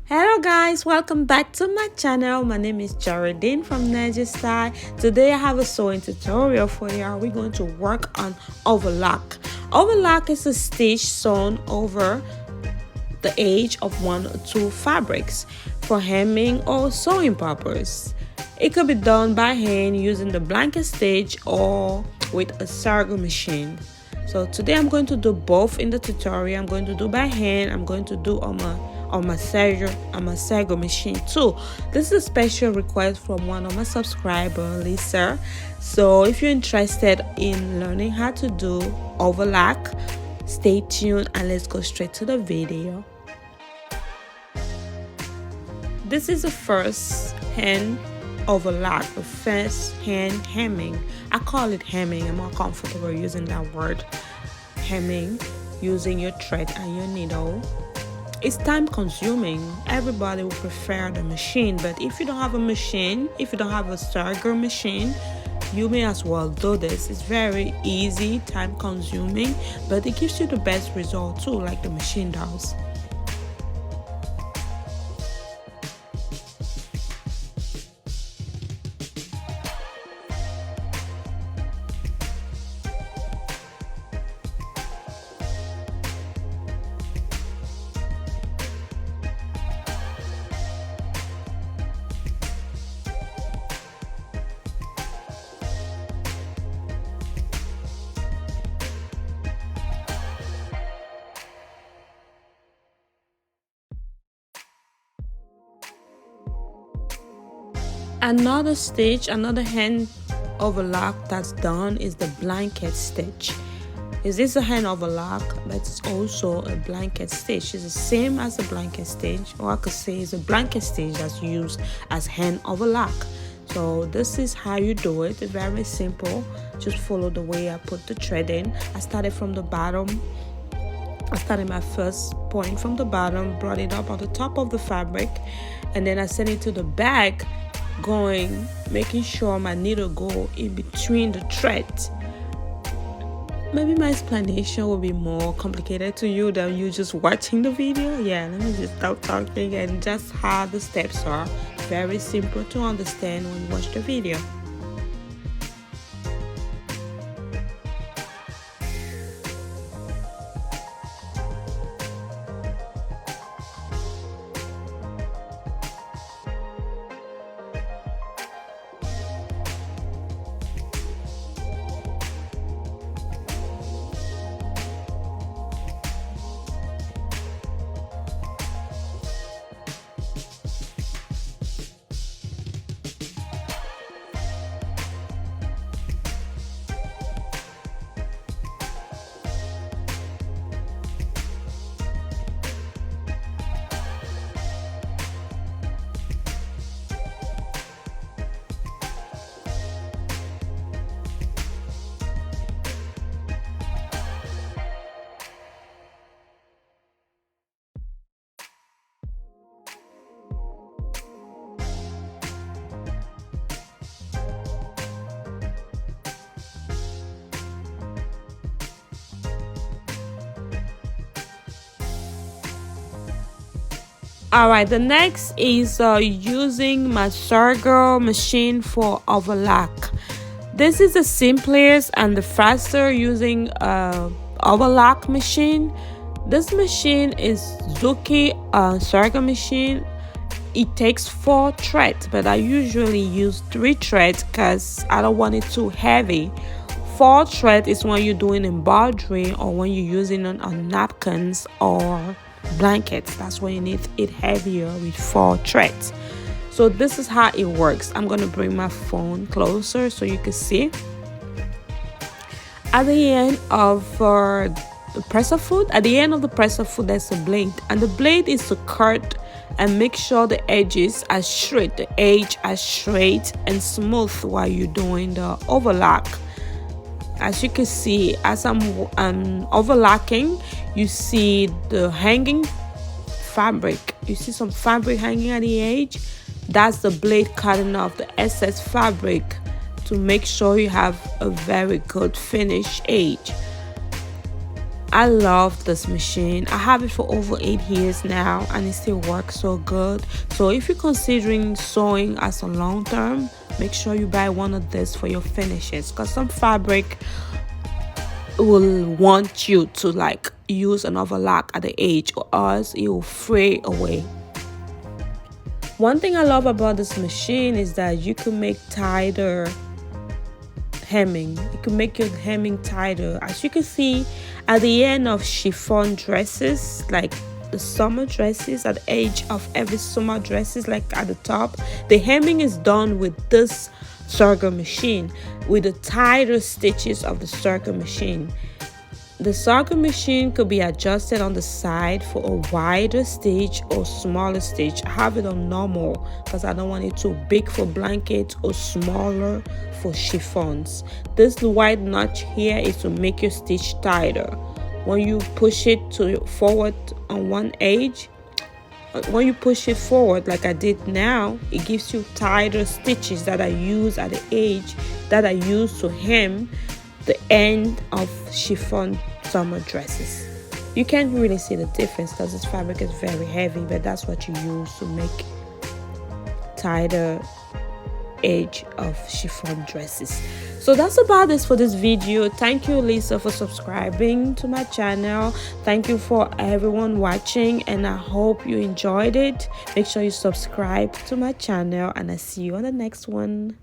Hello guys, welcome back to my channel. My name is Geraldine from Negestyle. Today I have a sewing tutorial for you. We're going to work on overlock. Overlock is a stitch sewn over the edge of one or two fabrics for hemming or sewing purpose. It could be done by hand using the blanket stitch or with a serger machine. So today I'm going to do both in the tutorial. I'm going to do by hand. I'm going to do on my serger machine too. This is a special request from one of my subscribers, Lisa. So if you're interested in learning how to do overlock, stay tuned and let's go straight to the video. This is the first hand overlock, the first hand hemming. I call it hemming. I'm more comfortable using that word, hemming, using your thread and your needle. It's time consuming. Everybody will prefer the machine, but if you don't have a machine, if you don't have a serger machine, you may as well do this. It's very easy, time consuming, but it gives you the best result too, like the machine does. Another stitch, another hand overlock that's done is the blanket stitch. Is this a hand overlock? But it's also a blanket stitch. It's the same as a blanket stitch, or I could say it's a blanket stitch that's used as hand overlock. So this is how you do it. It's very simple. Just follow the way I put the thread in. I started from the bottom. I started my first point from the bottom, brought it up on the top of the fabric, and then I sent it to the back, making sure my needle go in between the threads. Maybe my explanation will be more complicated to you than you just watching the video. Yeah, let me just stop talking and just how the steps are. Very simple to understand when you watch the video. Alright, the next is using my serger machine for overlock. This is the simplest and the faster using overlock machine. This machine is zuki serger machine. It takes 4 threads, but I usually use 3 threads because I don't want it too heavy. 4 threads is when you're doing embroidery or when you're using it on napkins or blankets. That's when you need it heavier with 4 threads. So this is how it works. I'm going to bring my phone closer so you can see. At the end of the presser foot, there's a blade, and the blade is to cut and make sure the edges are straight, the edge are straight and smooth while you're doing the overlock. As you can see, as I'm overlocking, you see the hanging fabric. You see some fabric hanging at the edge. That's the blade cutting off the excess fabric to make sure you have a very good finished edge. I love this machine. I have it for over 8 years now and it still works so good. So if you're considering sewing as a long term, make sure you buy one of this for your finishes, because some fabric will want you to like use an overlock at the edge, or else it will fray away. One thing I love about this machine is that you can make tighter hemming. You can make your hemming tighter. As you can see at the end of chiffon dresses, like the summer dresses, at the edge of every summer dresses, like at the top, the hemming is done with this serger machine, with the tighter stitches of the serger machine. The serger machine could be adjusted on the side for a wider stitch or smaller stitch. I have it on normal because I don't want it too big for blankets or smaller for chiffons. This wide notch here is to make your stitch tighter. When you push it forward on one edge, when you push it forward like I did now, it gives you tighter stitches that I use at the edge, that I use to hem the end of chiffon summer dresses. You can't really see the difference because this fabric is very heavy, but that's what you use to make tighter edge of chiffon dresses. So that's about this for this video. Thank you, Lisa, for subscribing to my channel. Thank you for everyone watching, and I hope you enjoyed it. Make sure you subscribe to my channel, and I see you on the next one.